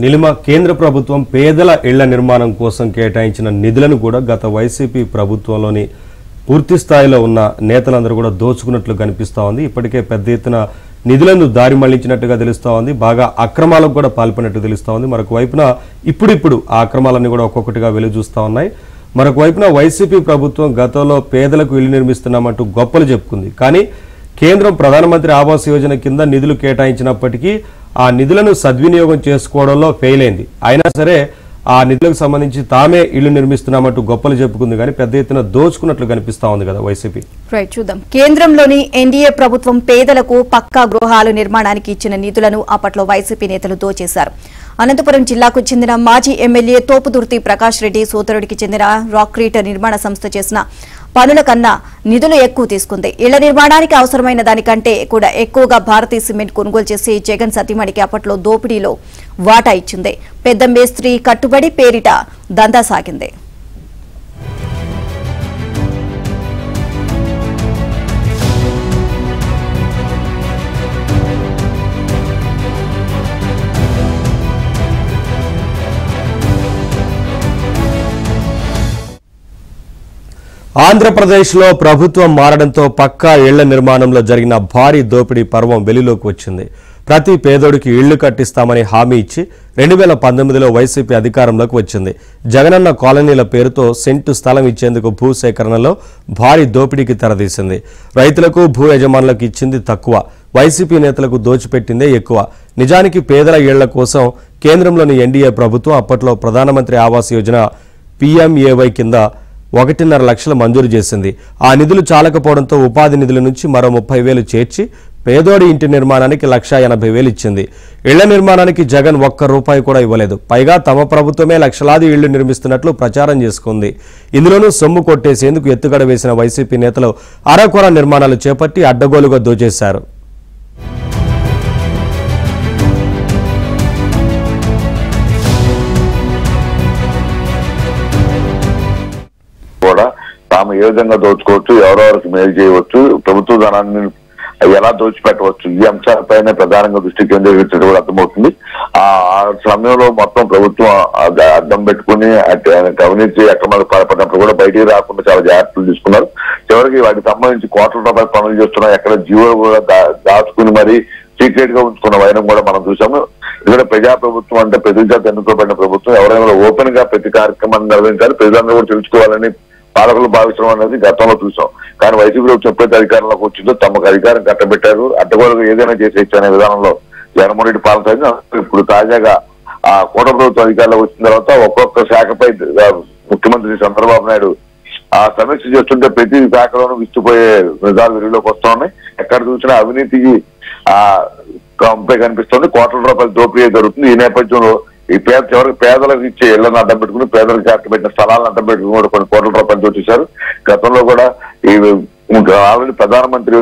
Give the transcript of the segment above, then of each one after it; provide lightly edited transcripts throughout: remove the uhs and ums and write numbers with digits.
నిలిమ కేంద్ర ప్రభుత్వం పేదల ఇళ్ల నిర్మాణం కోసం కేటాయించిన నిధులను కూడా గత వైసీపీ ప్రభుత్వంలోని పూర్తి స్థాయిలో ఉన్న నేతలందరూ కూడా దోచుకున్నట్లు కనిపిస్తా ఉంది. ఇప్పటికే పెద్ద ఎత్తున నిధులను దారి మళ్లించినట్టుగా తెలుస్తా ఉంది. బాగా అక్రమాలకు కూడా పాల్పడినట్టు తెలుస్తా ఉంది. మరొక వైపున ఇప్పుడు ఆ అక్రమాలన్నీ కూడా ఒక్కొక్కటిగా వెలుగు చూస్తా ఉన్నాయి. మరొక వైపున వైసీపీ ప్రభుత్వం గతంలో పేదలకు ఇళ్లు నిర్మిస్తున్నామంటూ గొప్పలు చెప్పుకుంది. కానీ కేంద్రం ప్రధానమంత్రి ఆవాస్ యోజన కింద నిధులు కేటాయించినప్పటికీ ఆ నిధులను సద్వినియోగం చేసుకోవడంలో ఫెయిల్ అయింది. అయినా సరే ఆ నిధులకు సంబంధించి తామే ఇళ్లు నిర్మిస్తున్నామంటూ గొప్పలు చెప్పుకుంది. కానీ పెద్ద ఎత్తున దోచుకున్నట్లు కనిపిస్తా ఉంది కదా వైసీపీ. రైట్, చూద్దాం. కేంద్రంలోని ఎన్డీఏ ప్రభుత్వం పేదలకు పక్కా గృహాలు నిర్మాణానికి ఇచ్చిన నిధులను అప్పట్లో వైసీపీ నేతలు దోచేశారు. అనంతపురం జిల్లాకు చెందిన మాజీ ఎమ్మెల్యే తోపుదుర్తి ప్రకాష్ రెడ్డి సోదరుడికి చెందిన రాక్రీట్ నిర్మాణ సంస్థ చేసిన పనుల కన్నా నిధులు ఎక్కువ తీసుకుంది. ఇళ్ల నిర్మాణానికి అవసరమైన దానికంటే కూడా ఎక్కువగా భారతీయ సిమెంట్ కొనుగోలు చేసి జగన్ సతీమణికి అప్పట్లో దోపిడీలో వాటా ఇచ్చింది. పెద్ద మేస్త్రి కట్టుబడి పేరిట దందా సాగింది. ఆంధ్రప్రదేశ్లో ప్రభుత్వం మారడంతో పక్కా ఇళ్ల నిర్మాణంలో జరిగిన భారీ దోపిడీ పర్వం వెలుగులోకి వచ్చింది. ప్రతి పేదోడికి ఇళ్లు కట్టిస్తామని హామీ ఇచ్చి 2019లో వైసీపీ అధికారంలోకి వచ్చింది. జగనన్న కాలనీల పేరుతో సెంటు స్థలం ఇచ్చేందుకు భూసేకరణలో భారీ దోపిడీకి తెరదీసింది. రైతులకు భూ యజమానులకు ఇచ్చింది తక్కువ, వైసీపీ నేతలకు దోచిపెట్టిందే ఎక్కువ. నిజానికి పేదల ఇళ్ల కోసం కేంద్రంలోని ఎన్డీఏ ప్రభుత్వం అప్పట్లో ప్రధానమంత్రి ఆవాస్ యోజన PMAY కింద 1.5 లక్షలు మంజూరు చేసింది. ఆ నిధులు చాలకపోవడంతో ఉపాధి నిధుల నుంచి మరో 30,000 చేర్చి పేదోడి ఇంటి నిర్మాణానికి 1,80,000 ఇచ్చింది. ఇళ్ల నిర్మాణానికి జగన్ ఒక్క రూపాయి కూడా ఇవ్వలేదు. పైగా తమ ప్రభుత్వమే లక్షలాది ఇళ్లు నిర్మిస్తున్నట్లు ప్రచారం చేసుకుంది. ఇందులోనూ సొమ్ము కొట్టేసేందుకు ఎత్తుగడ వేసిన వైసీపీ నేతలు అరకొర నిర్మాణాలు చేపట్టి అడ్డగోలుగా దోచేశారు. తాము ఏ విధంగా దోచుకోవచ్చు, ఎవరెవరికి మేలు చేయవచ్చు, ప్రభుత్వ ధనాన్ని ఎలా దోచిపెట్టవచ్చు, ఈ అంశాలపైన ప్రధానంగా దృష్టి కేంద్రీకరించడం కూడా అర్థమవుతుంది. ఆ సమయంలో మొత్తం ప్రభుత్వం అడ్డం పెట్టుకుని అవినీతి అక్రమాలు పాల్పడినప్పుడు కూడా బయటికి రాకుండా చాలా జాగ్రత్తలు తీసుకున్నారు. చివరికి వాటికి సంబంధించి కోట్ల రూపాయల పనులు చేస్తున్నారు. ఎక్కడ జీవో కూడా దాచుకుని మరి సీక్రెట్ గా ఉంచుకున్న వైనం కూడా మనం చూసాము. ఇక్కడ ప్రజాప్రభుత్వం అంటే ప్రజల చేత ఎన్నుకోబడిన ప్రభుత్వం. ఎవరైనా ఓపెన్ గా ప్రతి కార్యక్రమాన్ని నిర్వహించాలి, ప్రజలందరూ కూడా తెలుసుకోవాలని పాలకులు భావించడం అనేది గతంలో చూసాం. కానీ వైసీపీ ప్రభుత్వం ఎప్పుడైతే అధికారంలోకి వచ్చిందో తమకు అధికారం కట్టబెట్టారు, అడ్డగోలుగా ఏదైనా చేసేయచ్చు అనే విధానంలో జగన్మోహన్ రెడ్డి పాలన సాగింది. ఇప్పుడు తాజాగా ఆ కూటమి ప్రభుత్వం అధికారంలోకి వచ్చిన తర్వాత ఒక్కొక్క శాఖపై ముఖ్యమంత్రి చంద్రబాబు నాయుడు ఆ సమీక్ష చేస్తుంటే ప్రతి శాఖలోనూ విస్తుపోయే నిజాలు వెలుగులోకి వస్తా ఉన్నాయి. ఎక్కడ చూసినా అవినీతికి కనిపిస్తుంది, కోట్ల రూపాయల దోపిడీ జరుగుతుంది. ఈ నేపథ్యంలో ఈ చివరికి పేదలకు ఇచ్చే ఇళ్లను అడ్డం పెట్టుకుని, పేదలకు అడ్డపెట్టిన స్థలాలను అడ్డం పెట్టుకుని కూడా కొన్ని కోట్ల రూపాయలు దోచేశారు. గతంలో కూడా ఈ ఆల్రెడీ ప్రధానమంత్రి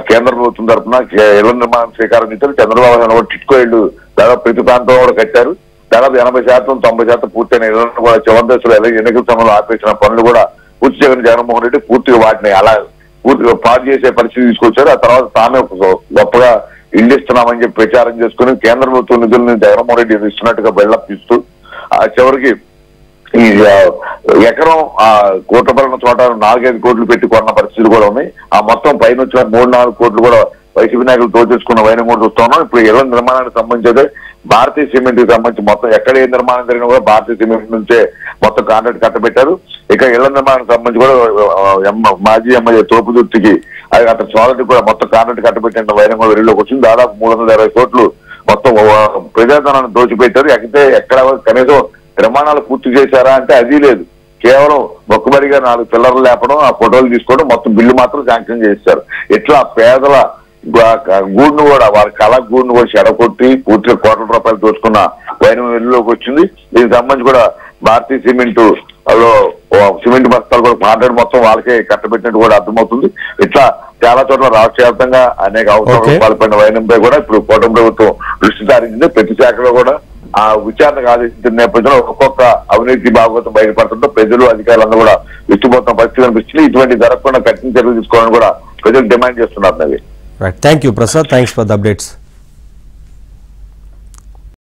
కేంద్ర ప్రభుత్వం తరఫున ఇళ్ల నిర్మాణం శ్రీకారం చుట్టారు. చంద్రబాబు నాయుడు టిట్కో ఇళ్లు దాదాపు ప్రతి ప్రాంతంలో కూడా కట్టారు. దాదాపు 80%, 90% పూర్తయిన ఇళ్లను కూడా చివరి దశలో ఎన్నికల సమయంలో ఆపేసిన పనులు కూడా పూర్తి చేయని జగన్మోహన్ రెడ్డి పూర్తిగా వాటిని అలా పూర్తిగా పాడు చేసే పరిస్థితి తీసుకొచ్చారు. ఆ తర్వాత తామే గొప్పగా ఇల్లు ఇస్తున్నామని చెప్పి ప్రచారం చేసుకుని కేంద్ర ప్రభుత్వ నిధులను జగన్మోహన్ రెడ్డి ఇస్తున్నట్టుగా బిల్డప్ ఇస్తూ ఆ చివరికి ఈ ఎకరం కోట్ల చోట 4-5 కోట్లు పెట్టి కొన్న పరిస్థితులు కూడా ఉన్నాయి. ఆ మొత్తం పైన వచ్చిన 3-4 కోట్లు కూడా వైసీపీ నాయకులు దోచేసుకున్న వైనం కూడా చూస్తా ఉన్నాం. ఇప్పుడు ఇళ్ల నిర్మాణానికి సంబంధించి భారతీయ సిమెంట్ కి సంబంధించి మొత్తం ఎక్కడ ఏ నిర్మాణం జరిగినా కూడా భారతీయ సిమెంట్ నుంచే మొత్తం కాంట్రాక్ట్ కట్టబెట్టారు. ఇక ఇళ్ల నిర్మాణానికి సంబంధించి కూడా మాజీ ఎమ్మెల్యే తోపుదుర్తికి అతని సోదరుడికి కూడా మొత్తం కాంట్రాక్ట్ కట్టబెట్టిన వైరం కూడా వెలుగులోకి వచ్చింది. దాదాపు 320 కోట్లు మొత్తం ప్రజాధనాన్ని దోచిపెట్టారు. ఎక్కడ కనీసం నిర్మాణాలు పూర్తి చేశారా అంటే అది లేదు. కేవలం మొక్కుబడిగా 4 పిల్లర్లు లేపడం, ఆ ఫోటోలు తీసుకోవడం, మొత్తం బిల్లు మాత్రం శాంక్షన్ చేశారు. ఇట్లా పేదల గూడును కూడా వారి కళ గూడును కూడా చెడగొట్టి పూర్తిగా కోట్ల రూపాయలు దోచుకున్న వైరం వెలుగులోకి వచ్చింది. దీనికి సంబంధించి కూడా భారతీయ సిమెంట్ సిమెంట్ బస్తాలు కూడా మాట్లాడి మొత్తం వాళ్ళకే కట్టబెట్టినట్టు కూడా అర్థమవుతుంది. ఇట్లా చాలా చోట్ల రాష్ట్ర వ్యాప్తంగా అనేక అవసరాలు పాల్పడిన వైనంపై కూడా ఇప్పుడు కూటమి ప్రభుత్వం దృష్టి సారించింది. ప్రతి శాఖలో కూడా ఆ విచారణకు ఆదేశించిన నేపథ్యంలో ఒక్కొక్క అవినీతి భాగవతం బయటపడుతుంటే ప్రజలు అధికారులందరూ కూడా విస్తుపోతున్న పరిస్థితి అనిపిస్తుంది. ఇటువంటి జరగకుండా కఠిన చర్యలు తీసుకోవాలని కూడా ప్రజలు డిమాండ్ చేస్తున్నారు. Thank you Prasad, thanks for the updates.